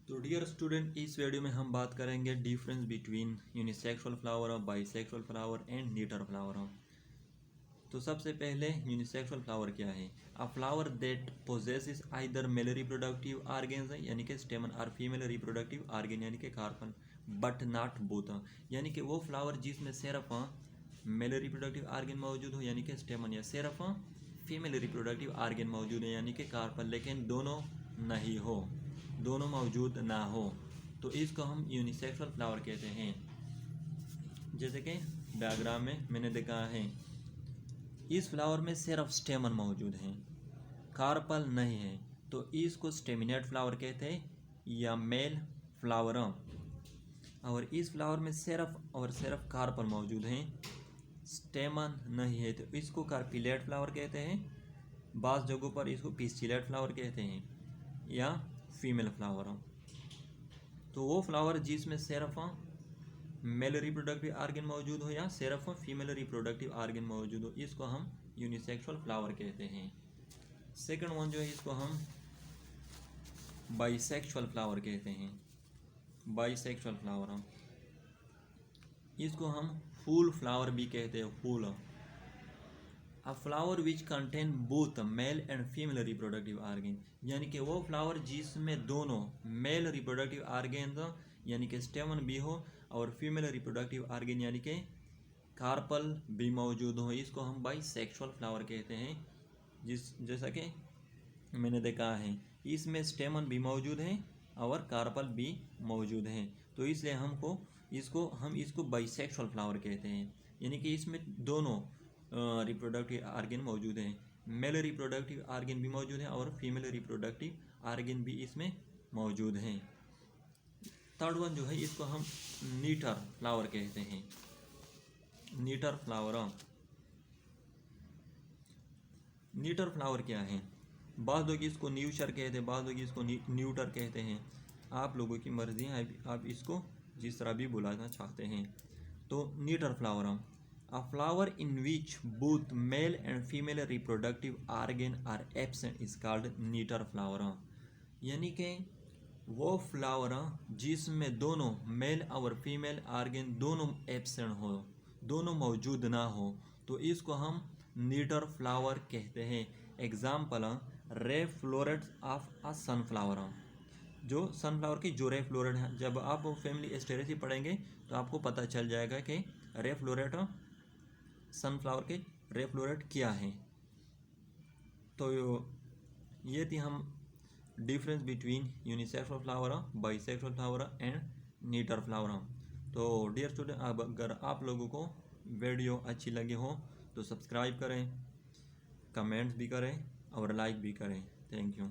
तो dear student, इस video में हम बात करेंगे difference between unisexual flower, bisexual flower and neuter flower. तो सबसे पहले यूनिसेक्सुअल फ्लावर क्या है? A flower that possesses either male reproductive organs, यानी कि स्टेमन, और फीमेल रिप्रोडक्टिव आर्गेन यानी कि कार्पल, बट नॉट बोथ, यानी कि वो फ्लावर जिसमें सिर्फ मेल रिप्रोडक्टिव आर्गेन मौजूद हो यानी कि स्टेमन, या सिर्फ फीमेल रिप्रोडक्टिव आर्गेन मौजूद है यानी कि कार्पल, लेकिन दोनों नहीं हो, दोनों मौजूद ना हो, तो इसको हम यूनिसेक्सुअल फ्लावर कहते हैं। जैसे कि डायग्राम में मैंने देखा है, इस फ्लावर में सिर्फ स्टेमन मौजूद है, कार्पल नहीं है, तो इसको स्टेमिनेट फ्लावर कहते हैं या मेल फ्लावर। और इस फ्लावर में सिर्फ और सिर्फ कार्पल मौजूद है, स्टेमन नहीं है, तो इसको कार्पिलेट फ्लावर कहते हैं। बाज़ जगहों पर इसको पिस्टिलेट फ्लावर कहते हैं या फीमेल फ्लावर। तो वो फ्लावर जिसमें सिर्फ मेल रिप्रोडक्टिव आर्गन मौजूद हो या सिर्फ फीमेल रिप्रोडक्टिव आर्गन मौजूद हो, इसको हम यूनिसेक्सुअल फ्लावर कहते हैं। सेकंड वन जो है, इसको हम बाइसेक्सुअल फ्लावर कहते हैं। बाइसेक्सुअल फ्लावर, इसको हम फूल फ्लावर भी कहते हैं। फूल, a flower which contain both male and female reproductive organ, यानी कि वो फ्लावर जिसमें दोनों मेल रिप्रोडक्टिव आर्गन यानी कि स्टेमन भी हो और फीमेल रिप्रोडक्टिव आर्गन यानी कि कार्पल भी मौजूद हो, इसको हम बाइसेक्सुअल फ्लावर कहते हैं। जैसा कि मैंने देखा है, इसमें स्टेमन भी मौजूद है और कार्पल भी मौजूद है, तो इसलिए हम इसको बाइसेक्सुअल फ्लावर कहते हैं। यानी कि इसमें दोनों रिप्रोडक्टिव आर्गन मौजूद हैं, मेल रिप्रोडक्टिव आर्गन भी मौजूद है और फीमेल रिप्रोडक्टिव आर्गन भी इसमें मौजूद हैं। थर्ड वन जो है, इसको हम नीटर फ्लावर कहते हैं। नीटर फ्लावर, नीटर फ्लावर क्या है? बाद लोग इसको न्यूशर कहते हैं, बाद लोग इसको न्यूटर कहते हैं, आप लोगों की मर्जी है, आप इसको जिस तरह भी बुलाना चाहते हैं। तो neuter flower, a flower in which both male and female reproductive organ are absent is called neuter flower, यानी कि वो फ्लावर जिसमें दोनों मेल और फीमेल आर्गन दोनों एब्सेंट हो, दोनों मौजूद ना हो, तो इसको हम नीटर फ्लावर कहते हैं। Example, ray florets of a sunflower, जो सनफ्लावर की जो रे फ्लोरेट है, जब आप फैमिली एस्टेरेसी पढ़ेंगे तो आपको पता चल जाएगा कि रे फ्लोरेट सनफ्लावर के रे फ्लोरेट क्या है। तो ये थी हम difference between unisexual flower, bisexual flower and neuter flower. तो डियर स्टूडेंट, अब अगर आप लोगों को वीडियो अच्छी लगी हो तो सब्सक्राइब करें, कमेंट्स भी करें और लाइक भी करें। Thank you.